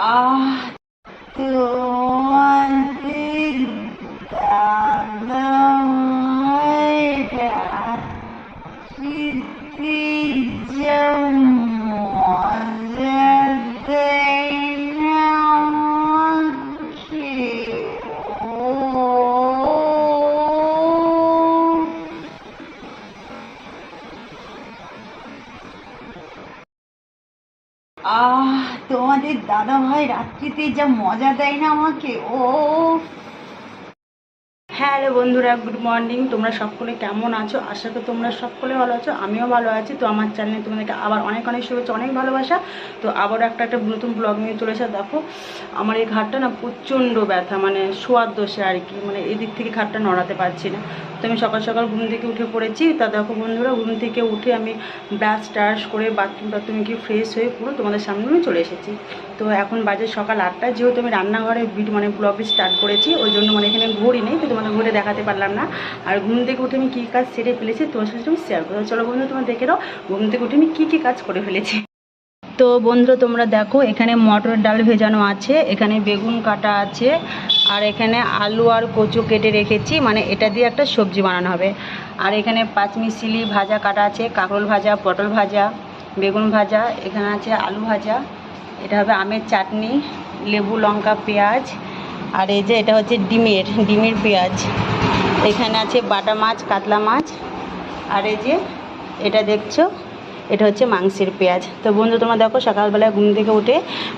আহ তোমাদের দাদাভাইরা স্মৃতি যে মজা দেয় না আমাকে। তোমাদের দাদা ভাই রাত্রিতে যা মজা দেয় না আমাকে। হ্যালো বন্ধুরা, গুড মর্নিং। তোমরা সকলে কেমন আছো? আশা করি তোমরা সকলে ভালো আছো, আমিও ভালো আছি। তো আমার চ্যানেলে তোমাদেরকে আবার অনেক অনেক শুভেচ্ছা, অনেক ভালোবাসা। তো আবারও একটা নতুন ব্লগ নিয়ে চলে এসে দেখো আমার এই ঘাটটা না প্রচণ্ড ব্যথা, মানে শোয়ার দোষে আর কি, মানে এদিক থেকে ঘাটটা নড়াতে পারছি না। তো আমি সকাল সকাল ঘুম থেকে উঠে পড়েছি। তা দেখো বন্ধুরা, ঘুম থেকে উঠে আমি ব্রাশ টাশ করে বাথরুম গিয়ে ফ্রেশ হয়ে পুরো তোমাদের সামনে আমি চলে এসেছি। তো এখন বাজে সকাল 8টা। যেহেতু আমি রান্নাঘরে মানে ব্লগ স্টার্ট করেছি, ওই জন্য মানে এখানে ঘড়ি নেই, তো তোমাদের ঘুরে দেখাতে পারলাম না। আর ঘুম থেকে উঠে আমি কী কাজ সেরে ফেলেছি তোমার সাথে আমি শেয়ার করবো। চলো বন্ধু, তোমরা দেখে নাও ঘুম থেকে উঠে আমি কী কাজ করে ফেলেছি। তো বন্ধুরা তোমরা দেখো, এখানে মটর ডাল ভেজানো আছে, এখানে বেগুন কাটা আছে, আর এখানে আলু আর কচু কেটে রেখেছি, মানে এটা দিয়ে একটা সবজি বানানো হবে। আর এখানে পাঁচমিশালি ভাজা কাটা আছে, কাঁকরোল ভাজা, পটল ভাজা, বেগুন ভাজা, এখানে আছে আলু ভাজা, এটা হবে আমের চাটনি, লেবু লঙ্কা পেঁয়াজ, আর এই যে এটা হচ্ছে ডিমের পেঁয়াজ, এখানে আছে বাটা মাছ, কাতলা মাছ, আর এই যে এটা দেখছো এটা হচ্ছে মাংসের পেঁয়াজ। তো বন্ধু তোমরা দেখো, সকালবেলায় ঘুম থেকে উঠে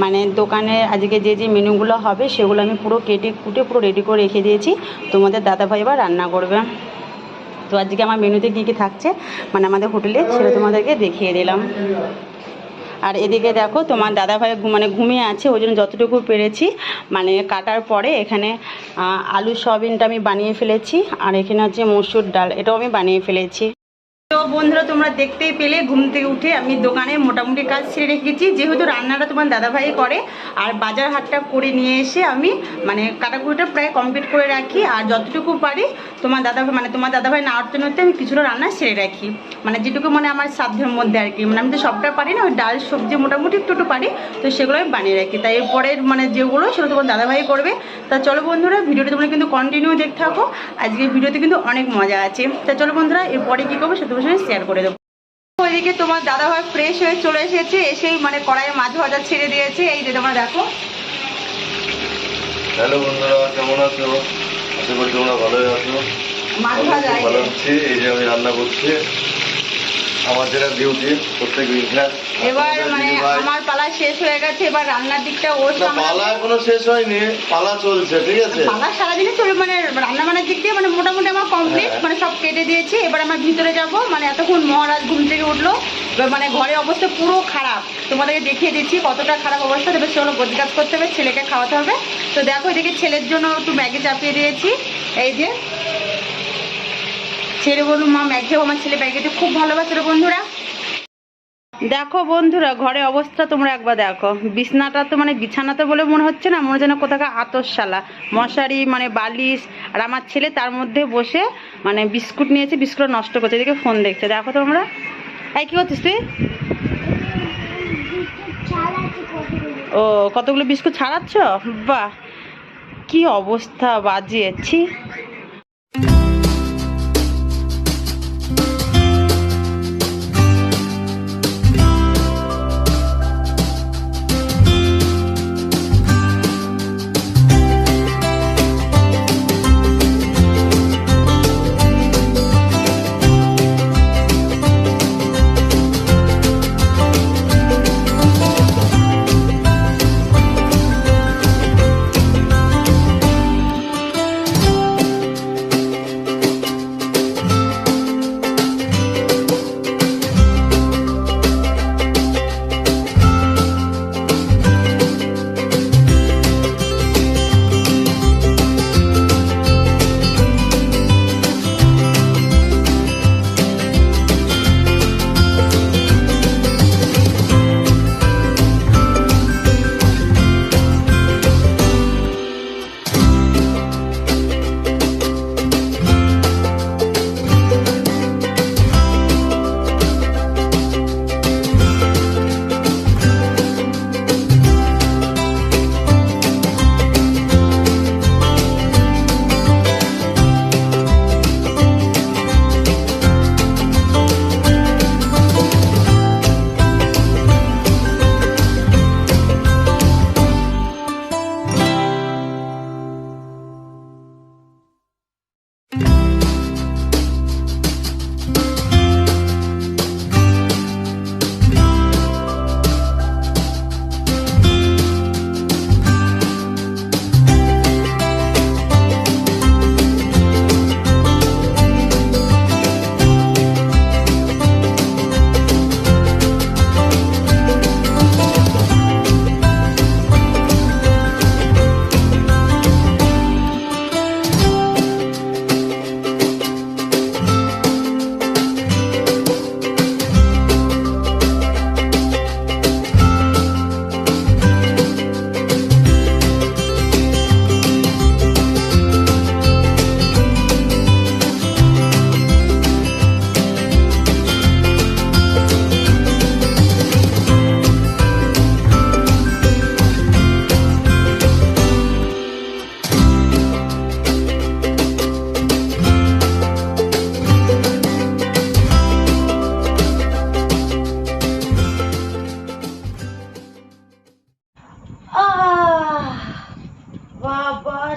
মানে দোকানে আজকে যে মেনুগুলো হবে সেগুলো আমি পুরো কেটে কুটে পুরো রেডি করে রেখে দিয়েছি। তোমাদের দাদাভাই এবার রান্না করবে। তো আজকে আমার মেনুতে কী কী থাকছে মানে আমাদের হোটেলে, সেটা তোমাদেরকে দেখিয়ে দিলাম। আর এদিকে দেখো তোমার দাদাভাই মানে ঘুমিয়ে আছে, ওই জন্য যতটুকু পেরেছি মানে কাটার পরে এখানে আলু সয়াবিনটা আমি বানিয়ে ফেলেছি, আর এখানে হচ্ছে মসুর ডাল, এটাও আমি বানিয়ে ফেলেছি। তো বন্ধুরা তোমরা দেখতেই পেলে ঘুম থেকে উঠে আমি দোকানে মোটামুটি কাজ ছেড়ে রেখেছি, যেহেতু রান্নাটা তোমার দাদাভাই করে, আর বাজার হাটটা করে নিয়ে এসে আমি মানে কাটাকুটিটা প্রায় কমপ্লিট করে রাখি। আর যতটুকু পারি তোমার দাদাভাই না উঠতে নড়তে আমি কিছুটা রান্না সেরে রাখি, মানে যেটুকু মানে আমার সাধ্যের মধ্যে আর কি। মানে আমি তো সবটা পারি না, ওই ডাল সবজি মোটামুটি একটু পারি, তো সেগুলো আমি বানিয়ে রাখি। তাই এরপরের মানে যেগুলো সেগুলো তোমার দাদাভাই করবে। তা চলো বন্ধুরা, ভিডিওটা তোমরা কিন্তু কন্টিনিউ দেখতে থাকো, আজকের ভিডিওতে কিন্তু অনেক মজা আছে। তা চলো বন্ধুরা, এরপরে কী করবো সেটা তোমার শেয়ার করে দেবো। ওইদিকে তোমার দাদাভাই ফ্রেশ হয়ে চলে এসেছে, এসেই মানে কড়াইয়ে মাছ ভাজা ছেড়ে দিয়েছে। এই যে তোমরা দেখো। হ্যালো বন্ধুরা, কেমন আছো? আশা করি তোমরা ভালোই আছো। মাছ ভাজা ভালো হচ্ছে। এই যে আমি রান্না করছি, আমার যেটা ডিউটি প্রত্যেক দিন। এবার মানে আমার পালা শেষ হয়ে গেছে, এবার রান্নার দিকটা ওর পালা এখনো শেষ হয়নি, পালা চলছে, ঠিক আছে? পালা সারাদিনে চলবে, মানে রান্না বান্নার দিক দিয়ে মানে মোটামুটি আমার কমপ্লিট, মানে সব কেটে দিয়েছি। এবার আমার ভিতরে যাব, মানে এতক্ষণ মহারাজ ঘুম থেকে উঠলো, এবার মানে ঘরের অবস্থা পুরো খারাপ, তোমাদেরকে দেখিয়ে দিচ্ছি কতটা খারাপ অবস্থা। তবে সেগুলো গোছগাছ করতে হবে, ছেলেকে খাওয়াতে হবে। তো দেখো এদিকে ছেলের জন্য একটু ম্যাগি চাপিয়ে দিয়েছি। এই যে ছেলে বললো মা ম্যাগি খাবো, আমার ছেলে ম্যাগিতে খুব ভালোবাসে রে বন্ধুরা। দেখো বন্ধুরা ঘরের অবস্থা তোমরা একবার দেখো, বিছানাটা তো মানে বিছানাতে বলে মনে হচ্ছে না, মনে যেন কোথাকার আতশশালা, মশারি মানে বালিশ, আর আমার ছেলে তার মধ্যে বসে মানে বিস্কুট নিয়েছে, বিস্কুট নষ্ট করছে, এদিকে ফোন দেখছে। দেখো তোমরা, এই কি করছিস তুই? ও কতগুলো বিস্কুট ছাড়াচ্ছ, বাহ কি অবস্থা বাজিয়েছি।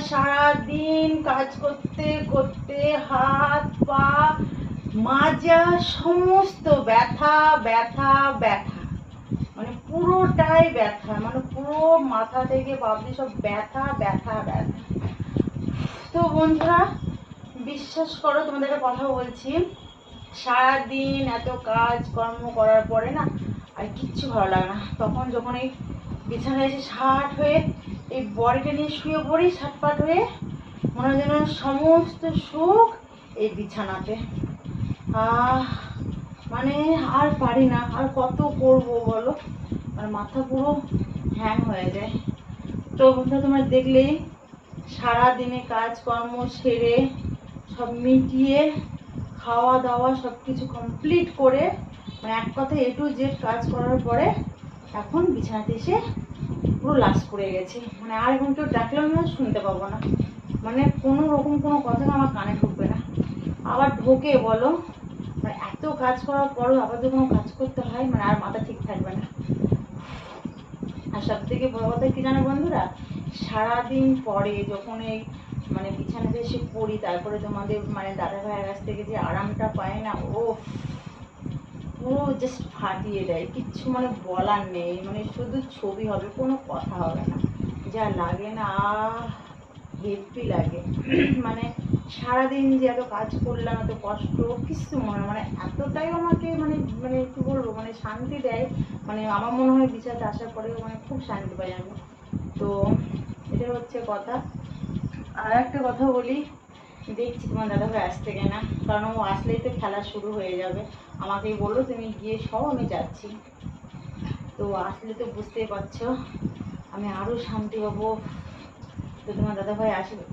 সারা দিন কাজ করতে করতে হাত পা মাজা সমস্ত ব্যথা ব্যথা ব্যথা, মানে পুরোটাই ব্যথা, মানে পুরো মাথা থেকে বাবলি সব ব্যথা ব্যথা ব্যথা। তো বন্ধুরা বিশ্বাস করো, তোমাদের একটা কথা বলছি, সারাদিন এত কাজ কর্ম করার পরে না আর কিচ্ছু ভালো লাগে না। তখন যখন এই বিছানায় এসে ষাট হয়ে এই বডিটা নিয়ে শুয়ে পড়ি ষাটপাট হয়ে, মনে হয় যেন সমস্ত সুখ এই বিছানাতে। মানে আর পারি না, আর কত করবো বলো, আর মাথা পুরো হ্যাং হয়ে যায়। তো বন্ধুরা তোমরা দেখলেই সারাদিনে কাজকর্ম সেরে সব মিটিয়ে খাওয়া দাওয়া সব কিছু কমপ্লিট করে, মানে এক কথা A to Z কাজ করার পরে এখন বিছানাতে এসে পুরো লাশ পড়ে গেছি। মানে আর এখন কেউ ডাকলেও না শুনতে পাবো না, মানে কোনো রকম কোনো কথা আমার কানে ঢুকবে না। আবার ঢোকে বলো, মানে এত কাজ করার পরও আবার যদি কোনো কাজ করতে হয়, মানে আর মাথা ঠিক থাকবে না। আর সব থেকে বড় কথা কি জানো বন্ধুরা, সারাদিন পরে যখন এই মানে বিছানাতে এসে পড়ি, তারপরে তোমাদের মানে দাদা ভাইয়ের কাছ থেকে যে আরামটা পায় না, ও পুরো জাস্ট ফাটিয়ে দেয়, কিচ্ছু মানে বলার নেই। মানে শুধু ছবি হবে, কোনো কথা হবে না, যা লাগে না হেভি লাগে। মানে সারাদিন যে এত কাজ করলাম, এত কষ্ট, কিছু মনে মানে এতটাই আমাকে মানে মানে কি বলবো, মানে শান্তি দেয়। মানে আমার মনে হয় বিছানাতে আসার পরেও মানে খুব শান্তি পাই আমি। তো এটা হচ্ছে কথা। আর একটা কথা বলি, দেখছি তোমার দাদাভাই আসতে কেনা, কারণ ও আসলেই তো খেলা শুরু হয়ে যাবে। আমাকেই বললো তুমি গিয়ে সব, আমি যাচ্ছি। তো আসলে তো বুঝতেই পারছো আমি আরও শান্তি পাবো। তো তোমার দাদাভাই আসবে,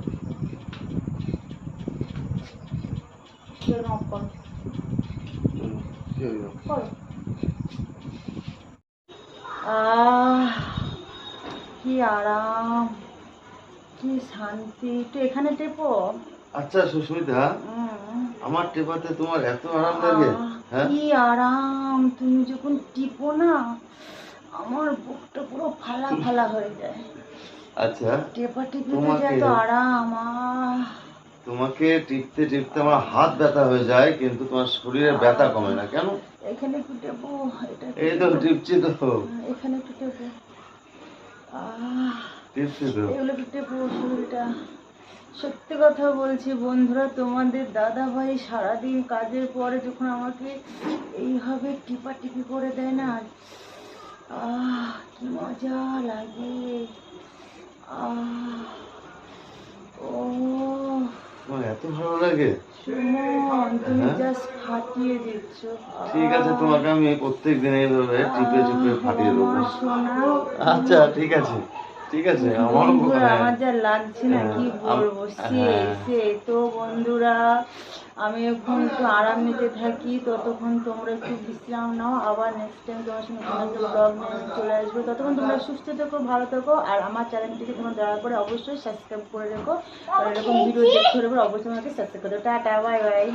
কি আরাম, কি শান্তি। একটু এখানে টেপো। আচ্ছা সুস্মিতা, আমার টেপাতে তোমার এত আরাম লাগে? হ্যাঁ, কি আরাম, তুমি যখন টিপো না আমার বুকটা পুরো ফালা ফালা হয়ে যায়। আচ্ছা টেপা টিপিতে যে এত আরাম। তোমাকে টিপতে টিপতে আমার হাত ব্যথা হয়ে যায়, কিন্তু তোমার শরীরের ব্যথা কমে না কেন? এখানে একটু টেপো, এই তো টিপছি তো। এখানে একটু টেপো, টিপছি তো। এগুলো একটু টেপো শরীরটা। সত্যি কথা বলছি বন্ধুরা, তোমাদের দাদা ভাই সারাদিন কাজের পরে যখন আমাকে এইভাবে টিপাটিপি করে দেয় না, কি মজা লাগে। ও তোমার এত ভালো লাগে? সুমন, তুমি জাস্ট ফাটিয়ে দিচ্ছ। ঠিক আছে, তোমাকে আমি প্রত্যেকদিন এইভাবে টিপে টিপে ফাটিয়ে দেবো। আমার সোনা, আচ্ছা ঠিক আছে, ঠিক আছে। আমার বন্ধুরা আমার যা লাগছে না কি বলবো, সে তো বন্ধুরা আমি এখন একটু আরাম নিতে থাকি, ততক্ষণ তোমরা একটু বিশ্রাম নাও। আবার নেক্সট টাইম তোমার সঙ্গে কোনো একটা ব্লগ নিয়ে চলে আসবো। ততক্ষণ তোমরা সুস্থ থেকো, ভালো থেকো। আর আমার চ্যানেলটিকে তোমরা দয়া করে অবশ্যই সাবস্ক্রাইব করে রেখো, আর এরকম ভিডিও দেখতে হলে অবশ্যই আমাকে সাবস্ক্রাইব করে দেবো। Tata, bye bye.